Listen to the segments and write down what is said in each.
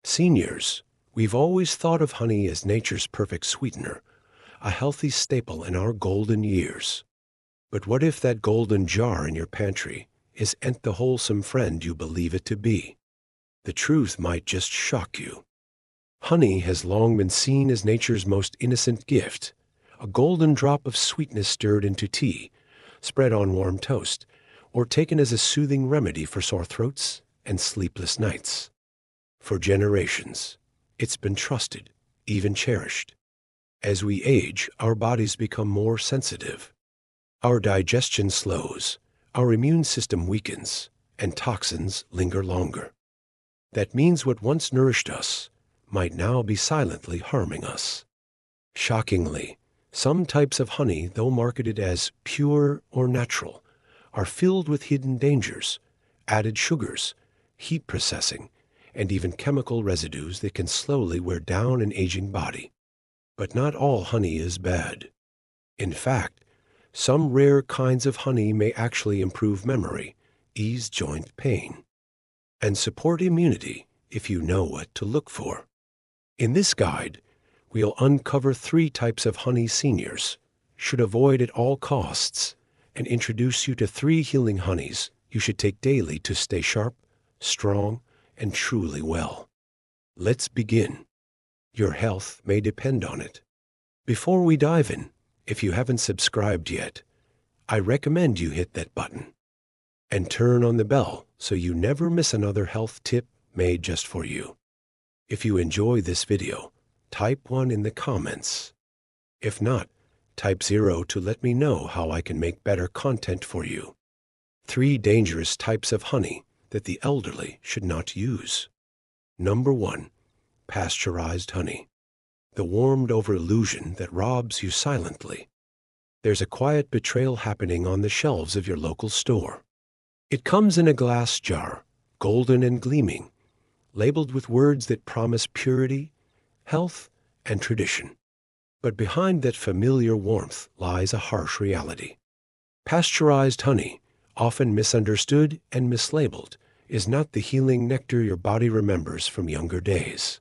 Seniors, we've always thought of honey as nature's perfect sweetener, a healthy staple in our golden years. But what if that golden jar in your pantry isn't the wholesome friend you believe it to be? The truth might just shock you. Honey has long been seen as nature's most innocent gift, a golden drop of sweetness stirred into tea, spread on warm toast, or taken as a soothing remedy for sore throats and sleepless nights. For generations, it's been trusted, even cherished. As we age, our bodies become more sensitive. Our digestion slows, our immune system weakens, and toxins linger longer. That means what once nourished us might now be silently harming us. Shockingly, some types of honey, though marketed as pure or natural, are filled with hidden dangers, added sugars, heat processing, and even chemical residues that can slowly wear down an aging body. But not all honey is bad. In fact, some rare kinds of honey may actually improve memory, ease joint pain, and support immunity if you know what to look for. In this guide, we'll uncover 3 types of honey seniors should avoid at all costs and introduce you to 3 healing honeys you should take daily to stay sharp, strong, and truly well. Let's begin. Your health may depend on it. Before we dive in, if you haven't subscribed yet, I recommend you hit that button and turn on the bell so you never miss another health tip made just for you. If you enjoy this video, type 1 in the comments. If not, type 0 to let me know how I can make better content for you. 3 dangerous types of honey that the elderly should not use. Number 1, pasteurized honey. The warmed-over illusion that robs you silently. There's a quiet betrayal happening on the shelves of your local store. It comes in a glass jar, golden and gleaming, labeled with words that promise purity, health, and tradition. But behind that familiar warmth lies a harsh reality. Pasteurized honey, often misunderstood and mislabeled, is not the healing nectar your body remembers from younger days.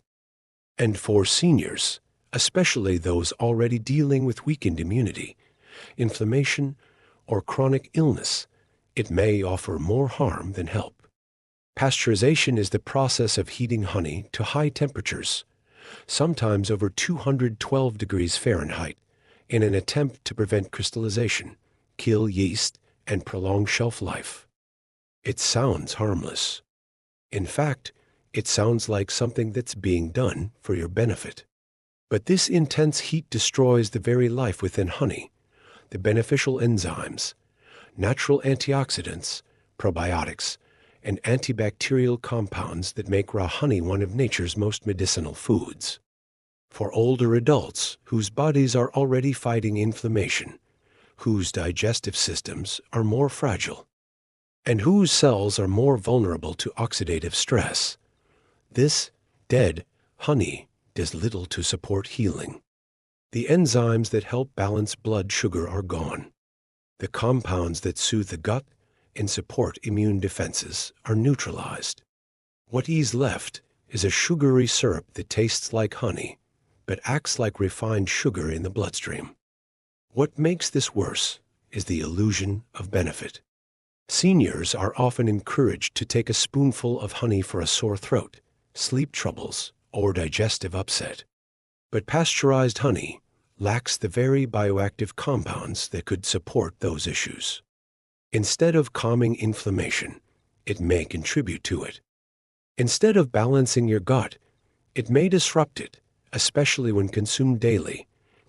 And for seniors, especially those already dealing with weakened immunity, inflammation, or chronic illness, it may offer more harm than help. Pasteurization is the process of heating honey to high temperatures, sometimes over 212 degrees Fahrenheit, in an attempt to prevent crystallization, kill yeast, and prolong shelf life. It sounds harmless. In fact, it sounds like something that's being done for your benefit. But this intense heat destroys the very life within honey, the beneficial enzymes, natural antioxidants, probiotics, and antibacterial compounds that make raw honey one of nature's most medicinal foods. For older adults whose bodies are already fighting inflammation, whose digestive systems are more fragile, and whose cells are more vulnerable to oxidative stress, this dead honey does little to support healing. The enzymes that help balance blood sugar are gone. The compounds that soothe the gut and support immune defenses are neutralized. What is left is a sugary syrup that tastes like honey, but acts like refined sugar in the bloodstream. What makes this worse is the illusion of benefit. Seniors are often encouraged to take a spoonful of honey for a sore throat, sleep troubles, or digestive upset. But pasteurized honey lacks the very bioactive compounds that could support those issues. Instead of calming inflammation, it may contribute to it. Instead of balancing your gut, it may disrupt it, especially when consumed daily,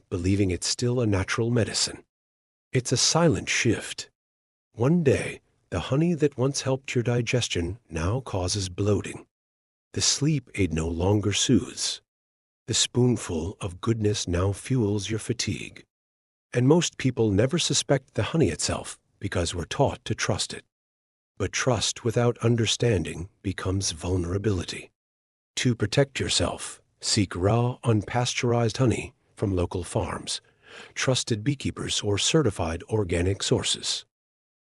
believing it's still a natural medicine. It's a silent shift. One day, the honey that once helped your digestion now causes bloating. The sleep aid no longer soothes. The spoonful of goodness now fuels your fatigue. And most people never suspect the honey itself because we're taught to trust it. But trust without understanding becomes vulnerability. To protect yourself, seek raw, unpasteurized honey from local farms, trusted beekeepers, or certified organic sources.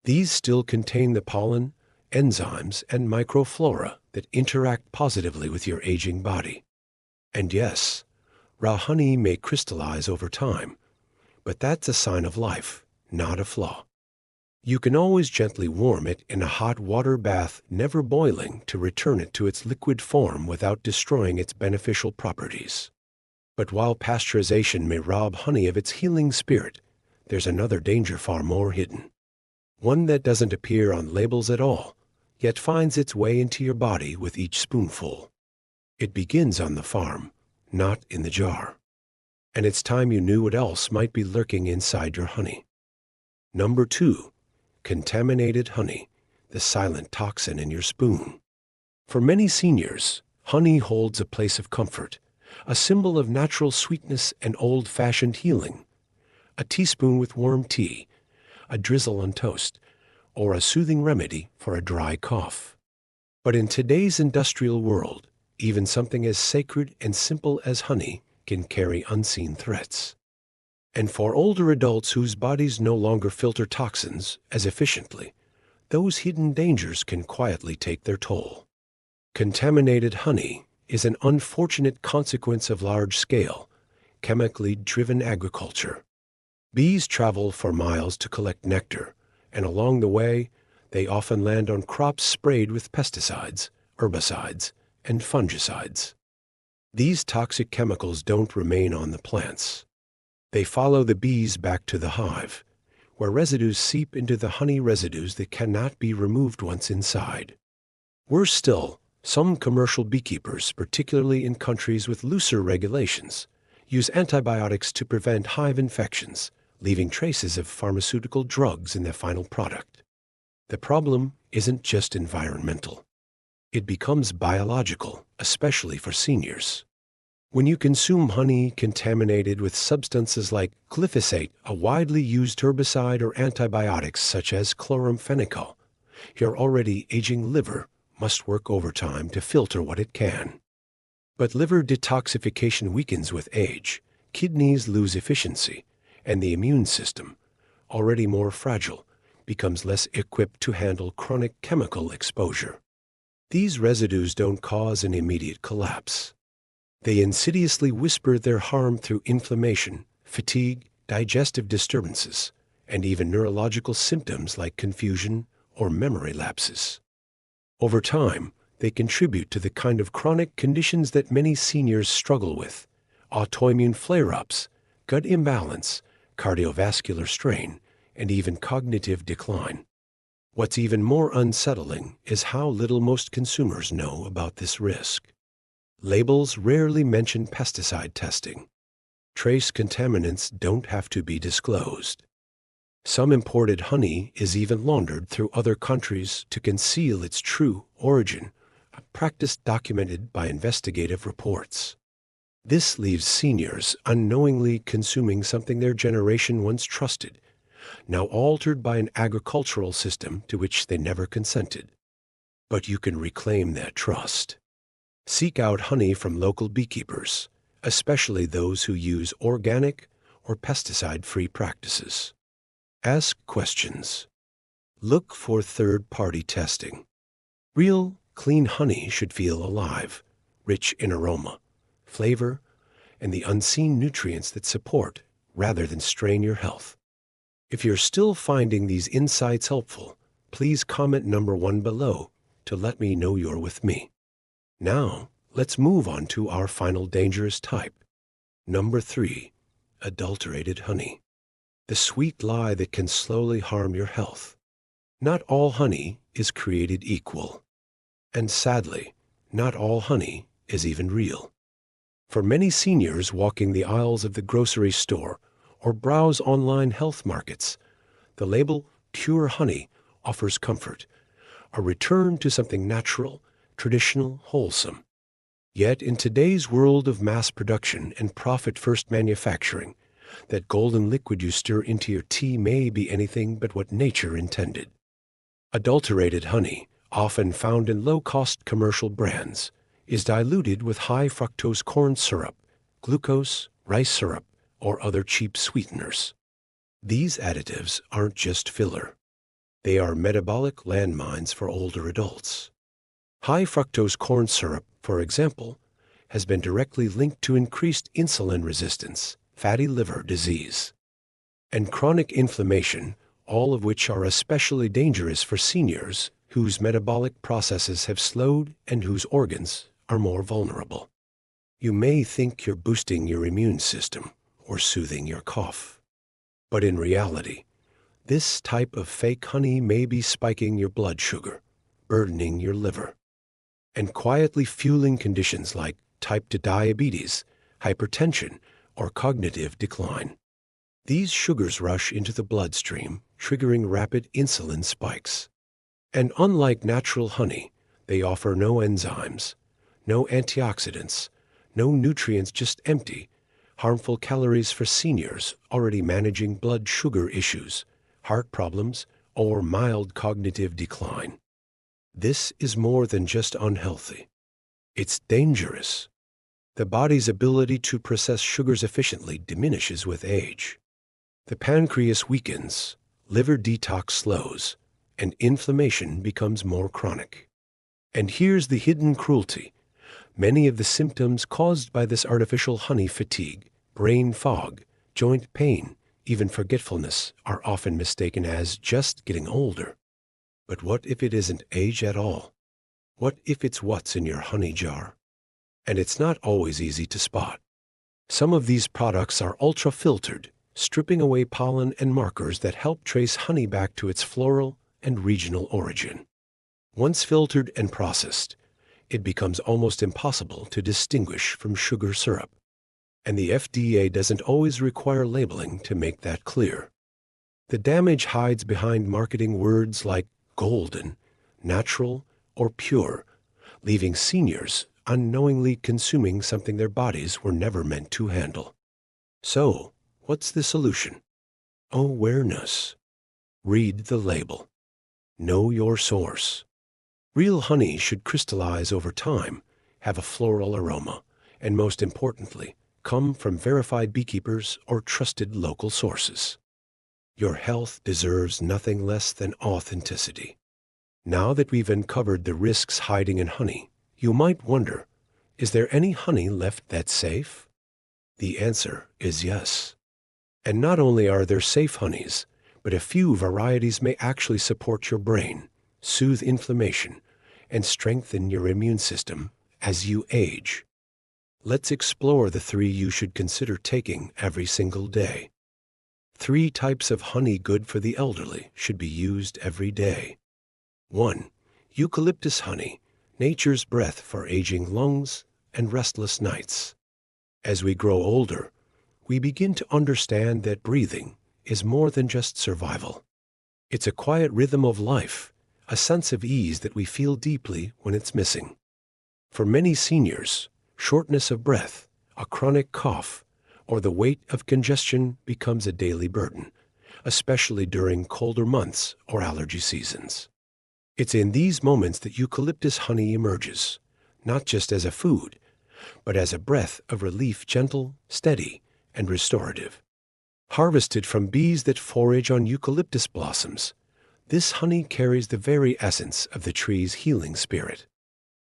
These still contain the pollen, enzymes, and microflora that interact positively with your aging body. And yes, raw honey may crystallize over time, but that's a sign of life, not a flaw. You can always gently warm it in a hot water bath, never boiling, to return it to its liquid form without destroying its beneficial properties. But while pasteurization may rob honey of its healing spirit, there's another danger far more hidden. One that doesn't appear on labels at all, yet finds its way into your body with each spoonful. It begins on the farm, not in the jar. And it's time you knew what else might be lurking inside your honey. Number 2. Contaminated honey, the silent toxin in your spoon. For many seniors, honey holds a place of comfort, a symbol of natural sweetness and old-fashioned healing. A teaspoon with warm tea, a drizzle on toast, or a soothing remedy for a dry cough. But in today's industrial world, even something as sacred and simple as honey can carry unseen threats. And for older adults whose bodies no longer filter toxins as efficiently, those hidden dangers can quietly take their toll. Contaminated honey is an unfortunate consequence of large-scale, chemically driven agriculture. Bees travel for miles to collect nectar, and along the way, they often land on crops sprayed with pesticides, herbicides, and fungicides. These toxic chemicals don't remain on the plants. They follow the bees back to the hive, where residues seep into the honey residues that cannot be removed once inside. Worse still, some commercial beekeepers, particularly in countries with looser regulations, use antibiotics to prevent hive infections, leaving traces of pharmaceutical drugs in their final product. The problem isn't just environmental. It becomes biological, especially for seniors. When you consume honey contaminated with substances like glyphosate, a widely used herbicide, or antibiotics such as chloramphenicol, your already aging liver must work overtime to filter what it can. But liver detoxification weakens with age, kidneys lose efficiency, and the immune system, already more fragile, becomes less equipped to handle chronic chemical exposure. These residues don't cause an immediate collapse. They insidiously whisper their harm through inflammation, fatigue, digestive disturbances, and even neurological symptoms like confusion or memory lapses. Over time, they contribute to the kind of chronic conditions that many seniors struggle with: autoimmune flare-ups, gut imbalance, cardiovascular strain, and even cognitive decline. What's even more unsettling is how little most consumers know about this risk. Labels rarely mention pesticide testing. Trace contaminants don't have to be disclosed. Some imported honey is even laundered through other countries to conceal its true origin, a practice documented by investigative reports. This leaves seniors unknowingly consuming something their generation once trusted, now altered by an agricultural system to which they never consented. But you can reclaim that trust. Seek out honey from local beekeepers, especially those who use organic or pesticide-free practices. Ask questions. Look for third-party testing. Real, clean honey should feel alive, rich in aroma, flavor, and the unseen nutrients that support rather than strain your health. If you're still finding these insights helpful, please comment number 1 below to let me know you're with me. Now, let's move on to our final dangerous type. Number 3, adulterated honey. The sweet lie that can slowly harm your health. Not all honey is created equal. And sadly, not all honey is even real. For many seniors walking the aisles of the grocery store or browse online health markets, the label Pure Honey offers comfort, a return to something natural, traditional, wholesome. Yet in today's world of mass production and profit-first manufacturing, that golden liquid you stir into your tea may be anything but what nature intended. Adulterated honey, often found in low-cost commercial brands, is diluted with high-fructose corn syrup, glucose, rice syrup, or other cheap sweeteners. These additives aren't just filler. They are metabolic landmines for older adults. High fructose corn syrup, for example, has been directly linked to increased insulin resistance, fatty liver disease, and chronic inflammation, all of which are especially dangerous for seniors whose metabolic processes have slowed and whose organs are more vulnerable. You may think you're boosting your immune system or soothing your cough, but in reality, this type of fake honey may be spiking your blood sugar, burdening your liver, and quietly fueling conditions like type 2 diabetes, hypertension, or cognitive decline. These sugars rush into the bloodstream, triggering rapid insulin spikes. And unlike natural honey, they offer no enzymes, no antioxidants, no nutrients, just empty, harmful calories for seniors already managing blood sugar issues, heart problems, or mild cognitive decline. This is more than just unhealthy. It's dangerous. The body's ability to process sugars efficiently diminishes with age. The pancreas weakens, liver detox slows, and inflammation becomes more chronic. And here's the hidden cruelty. Many of the symptoms caused by this artificial honey, fatigue, brain fog, joint pain, even forgetfulness, are often mistaken as just getting older. But what if it isn't age at all? What if it's what's in your honey jar? And it's not always easy to spot. Some of these products are ultra-filtered, stripping away pollen and markers that help trace honey back to its floral and regional origin. Once filtered and processed, it becomes almost impossible to distinguish from sugar syrup. And the FDA doesn't always require labeling to make that clear. The damage hides behind marketing words like golden, natural, or pure, leaving seniors unknowingly consuming something their bodies were never meant to handle. So, what's the solution? Awareness. Read the label. Know your source. Real honey should crystallize over time, have a floral aroma, and most importantly, come from verified beekeepers or trusted local sources. Your health deserves nothing less than authenticity. Now that we've uncovered the risks hiding in honey, you might wonder, is there any honey left that's safe? The answer is yes. And not only are there safe honeys, but a few varieties may actually support your brain, soothe inflammation, and strengthen your immune system as you age. Let's explore the 3 you should consider taking every single day. 3 types of honey good for the elderly should be used every day. 1. Eucalyptus honey, nature's breath for aging lungs and restless nights. As we grow older, we begin to understand that breathing is more than just survival. It's a quiet rhythm of life, a sense of ease that we feel deeply when it's missing. For many seniors, shortness of breath, a chronic cough, or the weight of congestion becomes a daily burden, especially during colder months or allergy seasons. It's in these moments that eucalyptus honey emerges, not just as a food, but as a breath of relief, gentle, steady, and restorative. Harvested from bees that forage on eucalyptus blossoms, this honey carries the very essence of the tree's healing spirit.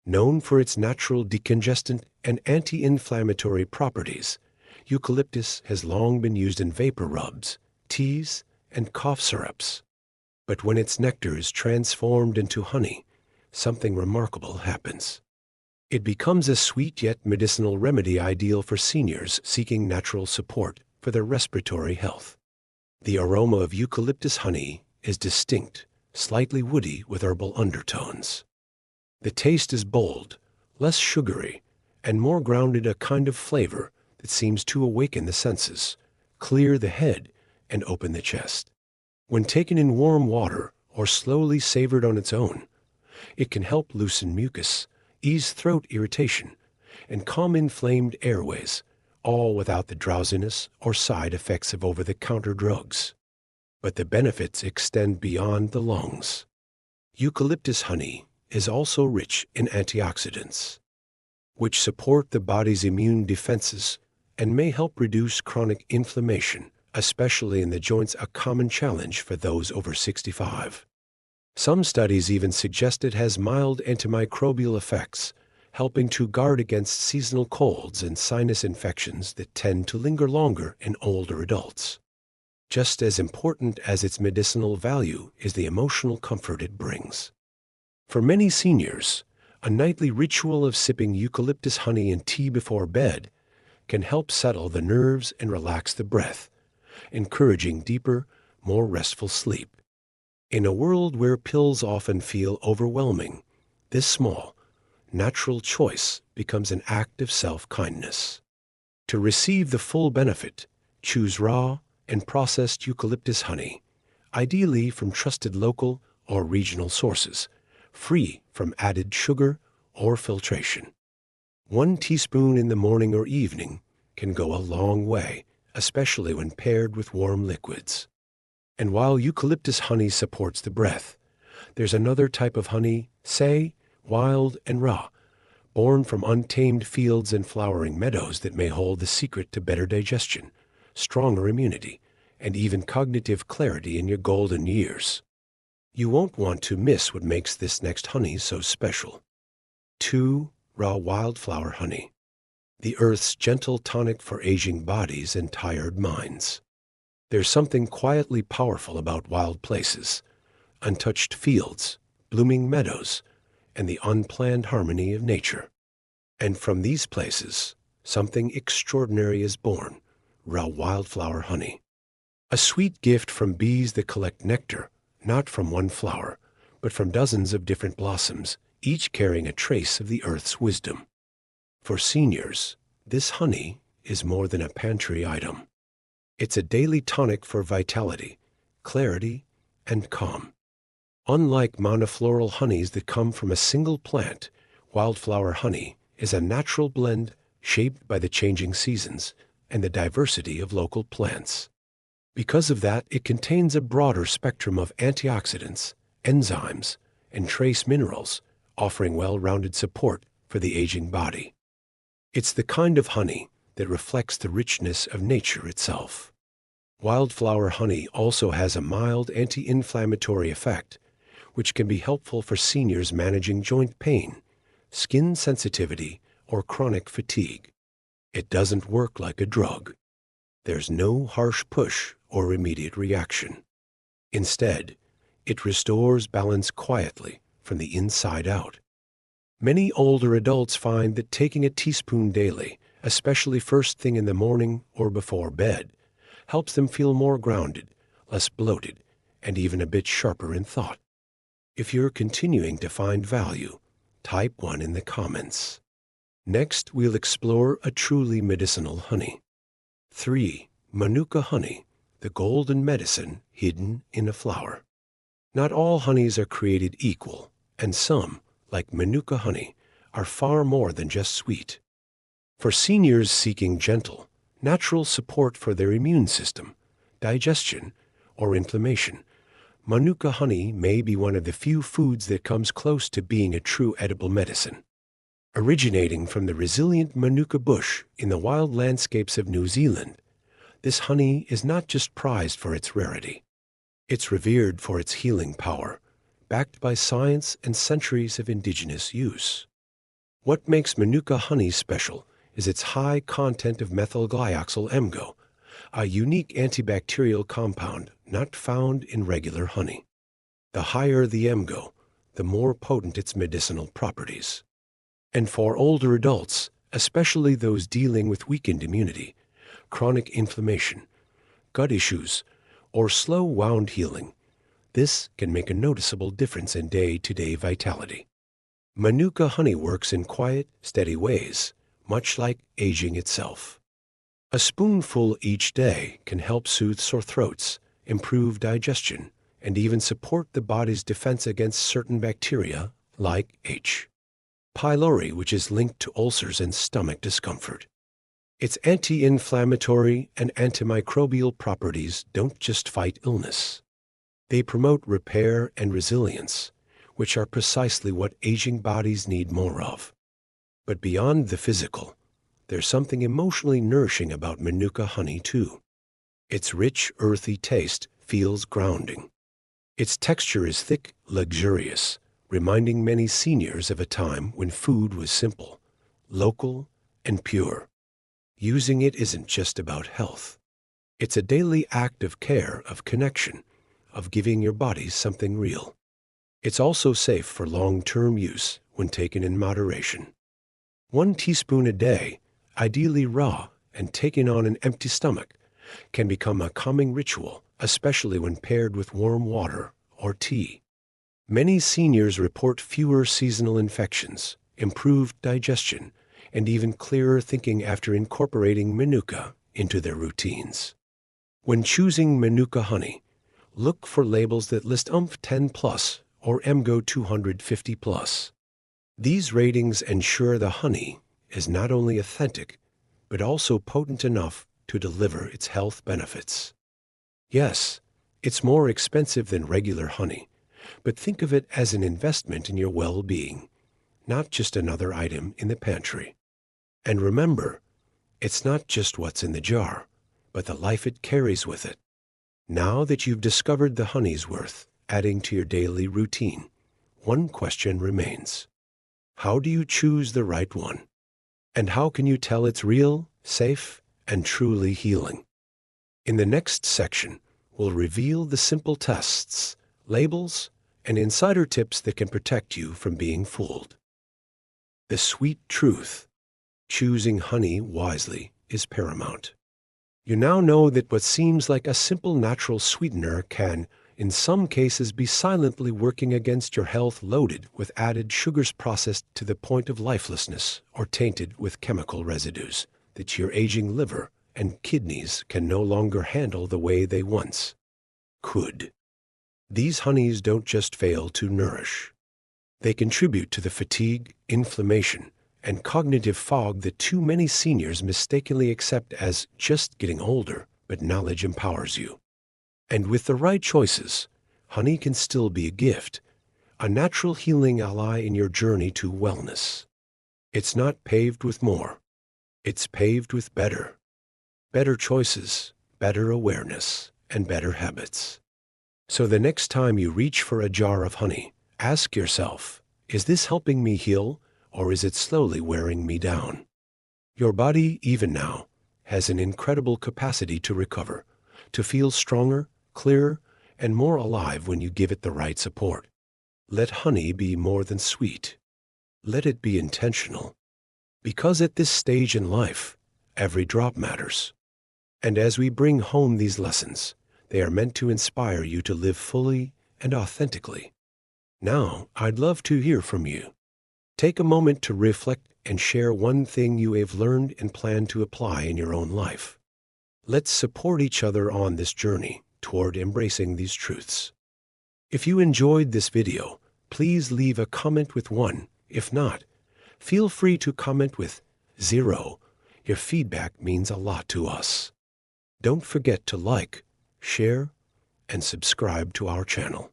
Known for its natural decongestant and anti-inflammatory properties, eucalyptus has long been used in vapor rubs, teas, and cough syrups. But when its nectar is transformed into honey, something remarkable happens. It becomes a sweet yet medicinal remedy ideal for seniors seeking natural support for their respiratory health. The aroma of eucalyptus honey is distinct, slightly woody with herbal undertones. The taste is bold, less sugary, and more grounded, a kind of flavor that seems to awaken the senses, clear the head, and open the chest. When taken in warm water or slowly savored on its own, it can help loosen mucus, ease throat irritation, and calm inflamed airways, all without the drowsiness or side effects of over-the-counter drugs. But the benefits extend beyond the lungs. Eucalyptus honey is also rich in antioxidants, which support the body's immune defenses and may help reduce chronic inflammation, especially in the joints, a common challenge for those over 65. Some studies even suggest it has mild antimicrobial effects, helping to guard against seasonal colds and sinus infections that tend to linger longer in older adults. Just as important as its medicinal value is the emotional comfort it brings. For many seniors, a nightly ritual of sipping eucalyptus honey and tea before bed can help settle the nerves and relax the breath, encouraging deeper, more restful sleep. In a world where pills often feel overwhelming, this small, natural choice becomes an act of self-kindness. To receive the full benefit, choose raw and processed eucalyptus honey, ideally from trusted local or regional sources, free from added sugar or filtration. 1 teaspoon in the morning or evening can go a long way, especially when paired with warm liquids. And while eucalyptus honey supports the breath, there's another type of honey, say, wild and raw, born from untamed fields and flowering meadows that may hold the secret to better digestion, stronger immunity, and even cognitive clarity in your golden years. You won't want to miss what makes this next honey so special. 2. Raw wildflower honey. The earth's gentle tonic for aging bodies and tired minds. There's something quietly powerful about wild places, untouched fields, blooming meadows, and the unplanned harmony of nature. And from these places, something extraordinary is born, raw wildflower honey. A sweet gift from bees that collect nectar, not from one flower, but from dozens of different blossoms, each carrying a trace of the earth's wisdom. For seniors, this honey is more than a pantry item. It's a daily tonic for vitality, clarity, and calm. Unlike monofloral honeys that come from a single plant, wildflower honey is a natural blend shaped by the changing seasons and the diversity of local plants. Because of that, it contains a broader spectrum of antioxidants, enzymes, and trace minerals, offering well-rounded support for the aging body. It's the kind of honey that reflects the richness of nature itself. Wildflower honey also has a mild anti-inflammatory effect, which can be helpful for seniors managing joint pain, skin sensitivity, or chronic fatigue. It doesn't work like a drug. There's no harsh push or immediate reaction. Instead, it restores balance quietly from the inside out. Many older adults find that taking a teaspoon daily, especially first thing in the morning or before bed, helps them feel more grounded, less bloated, and even a bit sharper in thought. If you're continuing to find value, type 1 in the comments. Next, we'll explore a truly medicinal honey. 3. Manuka honey, the golden medicine hidden in a flower. Not all honeys are created equal, and some, like Manuka honey, are far more than just sweet. For seniors seeking gentle, natural support for their immune system, digestion, or inflammation, Manuka honey may be one of the few foods that comes close to being a true edible medicine. Originating from the resilient Manuka bush in the wild landscapes of New Zealand, this honey is not just prized for its rarity. It's revered for its healing power, backed by science and centuries of indigenous use. What makes Manuka honey special is its high content of methylglyoxyl MGO, a unique antibacterial compound not found in regular honey. The higher the MGO, the more potent its medicinal properties. And for older adults, especially those dealing with weakened immunity, chronic inflammation, gut issues, or slow wound healing, this can make a noticeable difference in day-to-day vitality. Manuka honey works in quiet, steady ways, much like aging itself. A spoonful each day can help soothe sore throats, improve digestion, and even support the body's defense against certain bacteria like H. pylori, which is linked to ulcers and stomach discomfort. Its anti-inflammatory and antimicrobial properties don't just fight illness. They promote repair and resilience, which are precisely what aging bodies need more of. But beyond the physical, there's something emotionally nourishing about Manuka honey too. Its rich, earthy taste feels grounding. Its texture is thick, luxurious, reminding many seniors of a time when food was simple, local, and pure. Using it isn't just about health. It's a daily act of care, of connection, of giving your body something real. It's also safe for long-term use when taken in moderation. 1 teaspoon a day, ideally raw and taken on an empty stomach, can become a calming ritual, especially when paired with warm water or tea. Many seniors report fewer seasonal infections, improved digestion, and even clearer thinking after incorporating Manuka into their routines. When choosing Manuka honey, look for labels that list UMF 10 plus or MGO 250 plus. These ratings ensure the honey is not only authentic, but also potent enough to deliver its health benefits. Yes, it's more expensive than regular honey, but think of it as an investment in your well-being, not just another item in the pantry. And remember, it's not just what's in the jar, but the life it carries with it. Now that you've discovered the honey's worth adding to your daily routine, one question remains. How do you choose the right one? And how can you tell it's real, safe, and truly healing? In the next section, we'll reveal the simple tests, labels, and insider tips that can protect you from being fooled. The sweet truth: choosing honey wisely is paramount. You now know that what seems like a simple natural sweetener can, in some cases, be silently working against your health, loaded with added sugars processed to the point of lifelessness or tainted with chemical residues that your aging liver and kidneys can no longer handle the way they once could. These honeys don't just fail to nourish. They contribute to the fatigue, inflammation, and cognitive fog that too many seniors mistakenly accept as just getting older, but knowledge empowers you. And with the right choices, honey can still be a gift, a natural healing ally in your journey to wellness. It's not paved with more. It's paved with better. Better choices, better awareness, and better habits. So the next time you reach for a jar of honey, ask yourself, is this helping me heal, or is it slowly wearing me down? Your body, even now, has an incredible capacity to recover, to feel stronger, clearer, and more alive when you give it the right support. Let honey be more than sweet. Let it be intentional. Because at this stage in life, every drop matters. And as we bring home these lessons, they are meant to inspire you to live fully and authentically. Now, I'd love to hear from you. Take a moment to reflect and share one thing you have learned and plan to apply in your own life. Let's support each other on this journey toward embracing these truths. If you enjoyed this video, please leave a comment with 1. If not, feel free to comment with 0. Your feedback means a lot to us. Don't forget to like, share, and subscribe to our channel.